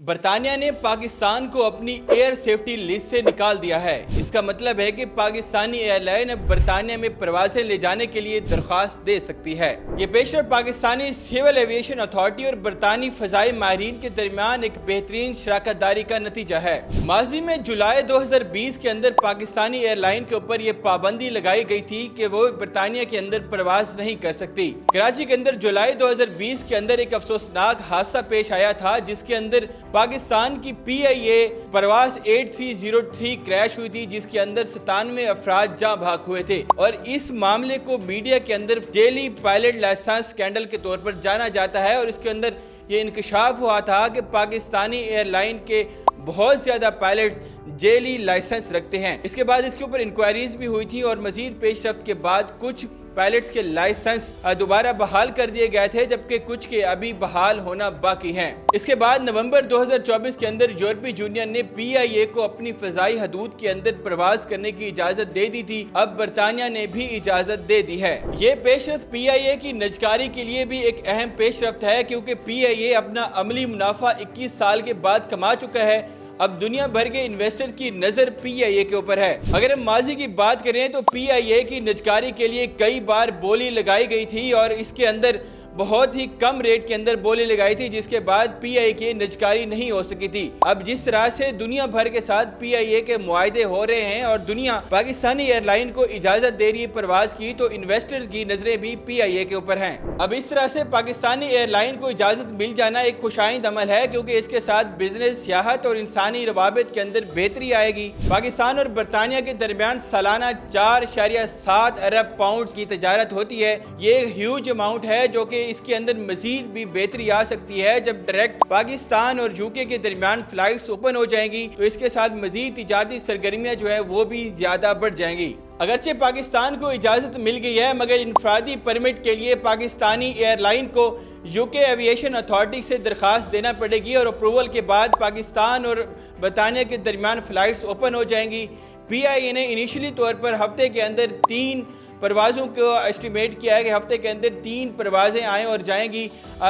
برطانیہ نے پاکستان کو اپنی ایئر سیفٹی لسٹ سے نکال دیا ہے۔ اس کا مطلب ہے کہ پاکستانی ایئر لائن اب برطانیہ میں پروازیں لے جانے کے لیے درخواست دے سکتی ہے۔ یہ پیشرفت پاکستانی سول ایویشن اتھارٹی اور برطانوی فضائی ماہرین کے درمیان ایک بہترین شراکت داری کا نتیجہ ہے۔ ماضی میں جولائی 2020 کے اندر پاکستانی ایئر لائن کے اوپر یہ پابندی لگائی گئی تھی کہ وہ برطانیہ کے اندر پرواز نہیں کر سکتی۔ کراچی کے اندر جولائی 2020 کے اندر ایک افسوسناک حادثہ پیش آیا تھا جس کے اندر پاکستان کی پی آئی اے پرواز 8303 کریش ہوئی تھی، جس کے اندر 97 افراد جاں بھاگ ہوئے تھے، اور اس معاملے کو میڈیا کے اندر جیلی پائلٹ لائسنس اسکینڈل کے طور پر جانا جاتا ہے، اور اس کے اندر یہ انکشاف ہوا تھا کہ پاکستانی ایئر لائن کے بہت زیادہ پائلٹس جیلی لائسنس رکھتے ہیں۔ اس کے بعد اس کے اوپر انکوائریز بھی ہوئی تھی اور مزید پیش رفت کے بعد کچھ پائلٹس کے لائسنس دوبارہ بحال کر دیے گئے تھے، جبکہ کچھ کے ابھی بحال ہونا باقی ہیں۔ اس کے بعد نومبر 2024 کے اندر یورپی یونین نے پی آئی اے کو اپنی فضائی حدود کے اندر پرواز کرنے کی اجازت دے دی تھی، اب برطانیہ نے بھی اجازت دے دی ہے۔ یہ پیش رفت پی آئی اے کی نجکاری کے لیے بھی ایک اہم پیش رفت ہے، کیونکہ پی آئی اے اپنا عملی منافع 21 سال کے بعد کما چکا ہے۔ اب دنیا بھر کے انویسٹر کی نظر پی آئی اے کے اوپر ہے۔ اگر ہم ماضی کی بات کریں تو پی آئی اے کی نجکاری کے لیے کئی بار بولی لگائی گئی تھی، اور اس کے اندر بہت ہی کم ریٹ کے اندر بولی لگائی تھی، جس کے بعد پی آئی اے کی نجکاری نہیں ہو سکی تھی۔ اب جس طرح سے دنیا بھر کے ساتھ پی آئی اے کے معاہدے ہو رہے ہیں اور دنیا پاکستانی ایئر لائن کو اجازت دے رہی ہے پرواز کی، تو انویسٹر کی نظریں بھی پی آئی اے کے اوپر ہیں۔ اب اس طرح سے پاکستانی ایئر لائن کو اجازت مل جانا ایک خوشائند عمل ہے، کیونکہ اس کے ساتھ بزنس، سیاحت اور انسانی روابط کے اندر بہتری آئے گی۔ پاکستان اور برطانیہ کے درمیان سالانہ 4.7 ارب پاؤنڈز کی تجارت ہوتی ہے۔ یہ ہیوج اماؤنٹ ہے، جو کہ اس کے اندر مزید بھی بہتری آ سکتی ہے جب ڈائریکٹ پاکستان اور یو کے درمیان فلائٹس اوپن ہو جائیں گی، تو اس کے ساتھ مزید تجارتی سرگرمیاں جو ہے وہ بھی زیادہ بڑھ جائیں گی۔ اگرچہ پاکستان کو اجازت مل گئی ہے، مگر انفرادی پرمٹ کے لیے پاکستانی ایئر لائن کو یو کے ایویشن اتھارٹی سے درخواست دینا پڑے گی، اور اپروول کے بعد پاکستان اور برطانیہ کے درمیان فلائٹس اوپن ہو جائیں گی۔ پی آئی اے نے انیشلی طور پر ہفتے کے اندر 3 پروازوں کو اسٹیمیٹ کیا ہے کہ ہفتے کے اندر 3 پروازیں آئیں اور جائیں گی،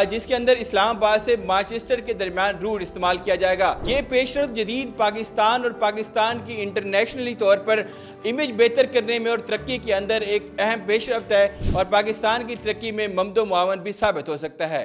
جس کے اندر اسلام آباد سے مانچسٹر کے درمیان روٹ استعمال کیا جائے گا۔ یہ پیش رفت جدید پاکستان اور پاکستان کی انٹرنیشنلی طور پر امیج بہتر کرنے میں اور ترقی کے اندر ایک اہم پیش رفت ہے، اور پاکستان کی ترقی میں ممد و معاون بھی ثابت ہو سکتا ہے۔